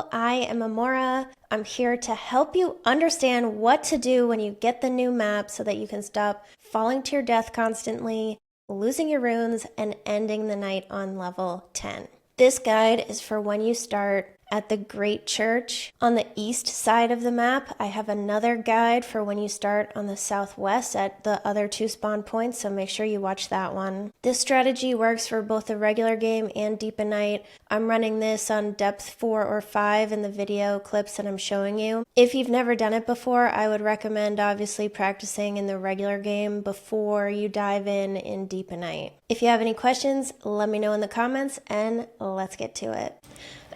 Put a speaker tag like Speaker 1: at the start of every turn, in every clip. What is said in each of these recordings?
Speaker 1: Hello, I am Amora. I'm here to help you understand what to do when you get the new map so that you can stop falling to your death constantly, losing your runes, and ending the night on level 10. This guide is for when you start at the Great Church on the east side of the map. I have another guide for when you start on the southwest at the other two spawn points, so make sure you watch that one. This strategy works for both the regular game and Deep in Night. I'm running this on depth 4 or 5 in the video clips that I'm showing you. If you've never done it before, I would recommend obviously practicing in the regular game before you dive in Deep in Night. If you have any questions, let me know in the comments and let's get to it.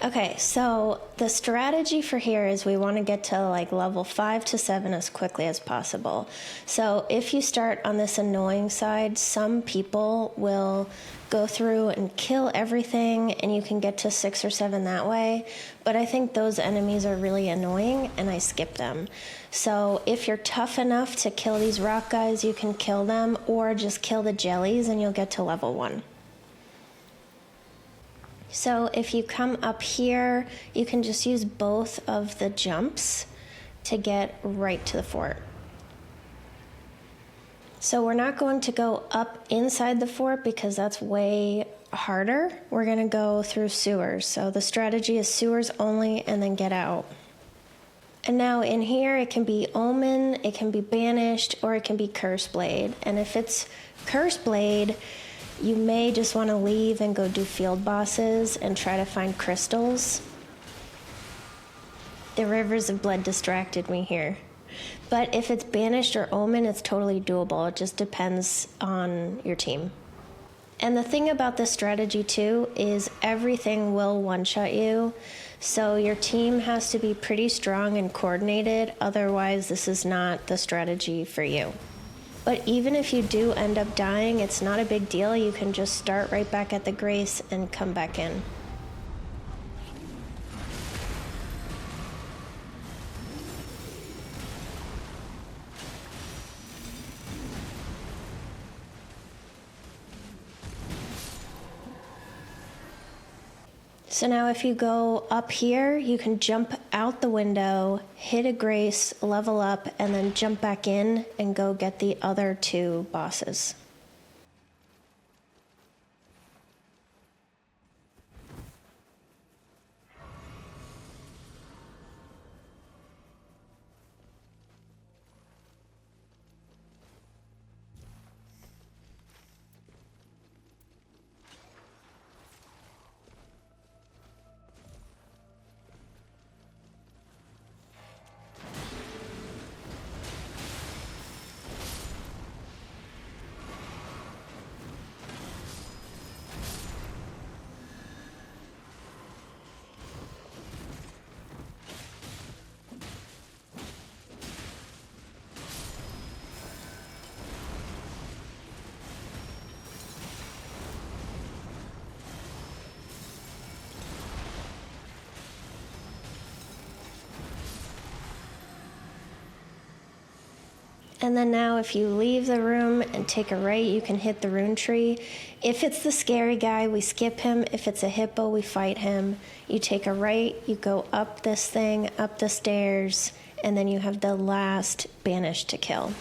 Speaker 1: Okay, so the strategy for here is we want to get to like level 5 to 7 as quickly as possible. So if you start on this annoying side, some people will go through and kill everything and you can get to 6 or 7 that way. But I think those enemies are really annoying and I skip them. So if you're tough enough to kill these rock guys, you can kill them or just kill the jellies and you'll get to level 1. So if you come up here, you can just use both of the jumps to get right to the fort. So we're not going to go up inside the fort because that's way harder. We're going to go through sewers. So the strategy is sewers only and then get out. And now in here, it can be Omen, it can be Banished, or it can be Curse Blade. And if it's Curse Blade, you may just want to leave and go do field bosses and try to find crystals. The Rivers of Blood distracted me here. But if it's Banished or Omen, it's totally doable. It just depends on your team. And the thing about this strategy too is everything will one-shot you. So your team has to be pretty strong and coordinated. Otherwise, this is not the strategy for you. But even if you do end up dying, it's not a big deal. You can just start right back at the Grace and come back in. So now if you go up here, you can jump out the window, hit a Grace, level up, and then jump back in and go get the other 2 bosses. And then now if you leave the room and take a right, you can hit the rune tree. If it's the scary guy, we skip him. If it's a hippo, we fight him. You take a right, you go up this thing, up the stairs, and then you have the last Banished to kill.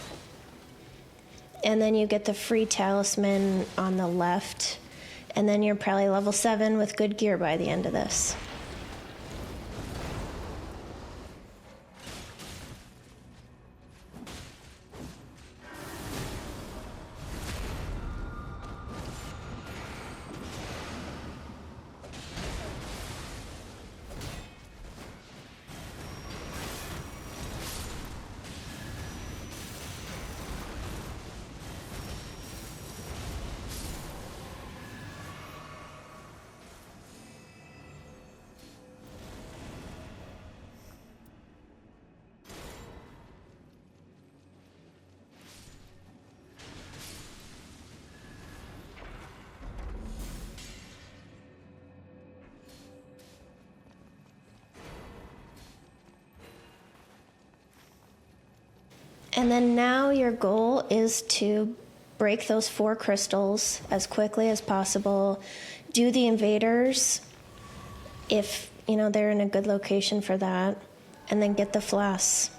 Speaker 1: And then you get the free talisman on the left, and then you're probably level 7 with good gear by the end of this. And then now your goal is to break those 4 crystals as quickly as possible. Do the invaders. If they're in a good location for that. And then get the floss.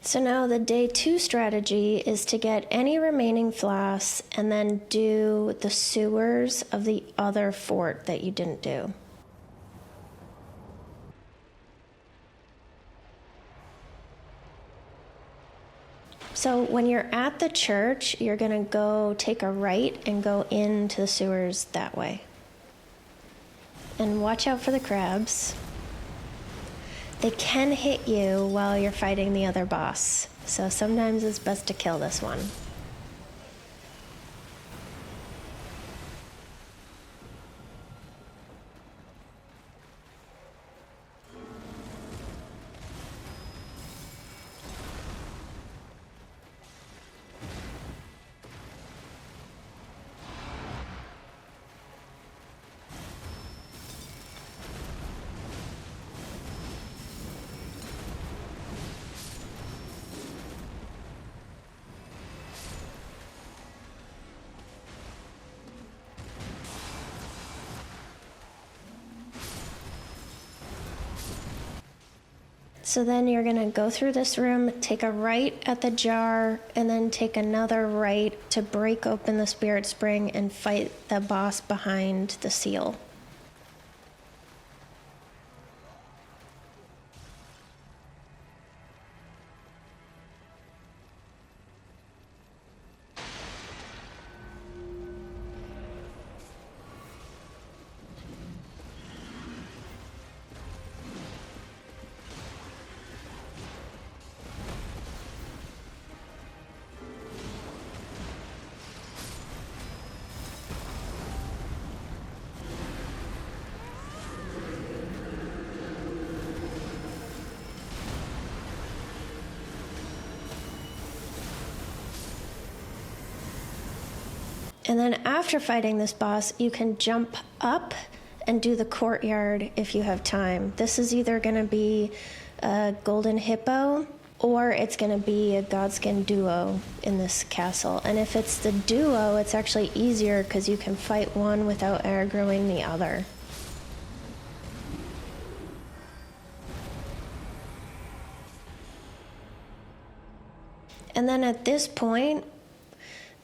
Speaker 1: So now the day 2 strategy is to get any remaining floss and then do the sewers of the other fort that you didn't do. So when you're at the church, you're going to go take a right and go into the sewers that way. And watch out for the crabs. They can hit you while you're fighting the other boss, so sometimes it's best to kill this one. So then you're going to go through this room, take a right at the jar, and then take another right to break open the spirit spring and fight the boss behind the seal. And then after fighting this boss, you can jump up and do the courtyard if you have time. This is either going to be a golden hippo or it's going to be a godskin duo in this castle. And if it's the duo, it's actually easier because you can fight one without aggroing the other. And then at this point,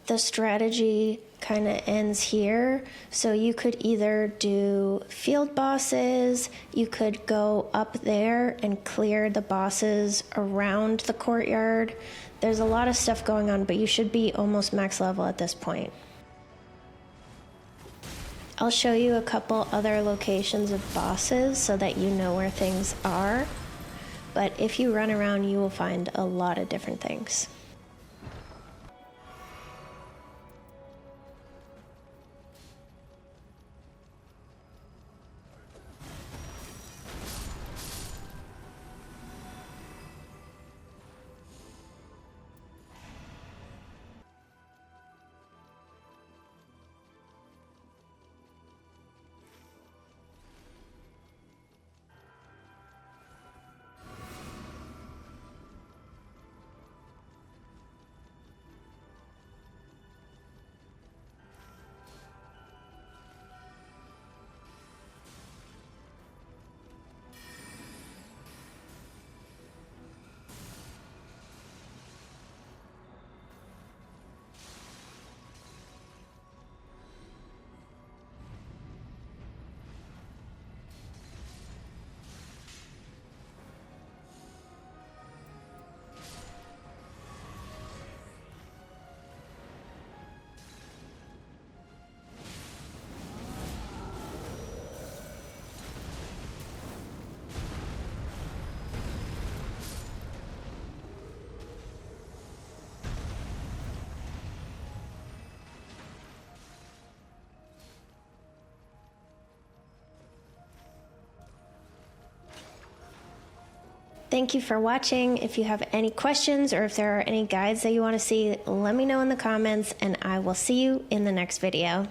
Speaker 1: the strategy kind of ends here. So you could either do field bosses, you could go up there and clear the bosses around the courtyard. There's a lot of stuff going on, but you should be almost max level at this point. I'll show you a couple other locations of bosses so that you know where things are. But if you run around, you will find a lot of different things. Thank you for watching. If you have any questions or if there are any guides that you want to see, let me know in the comments and I will see you in the next video.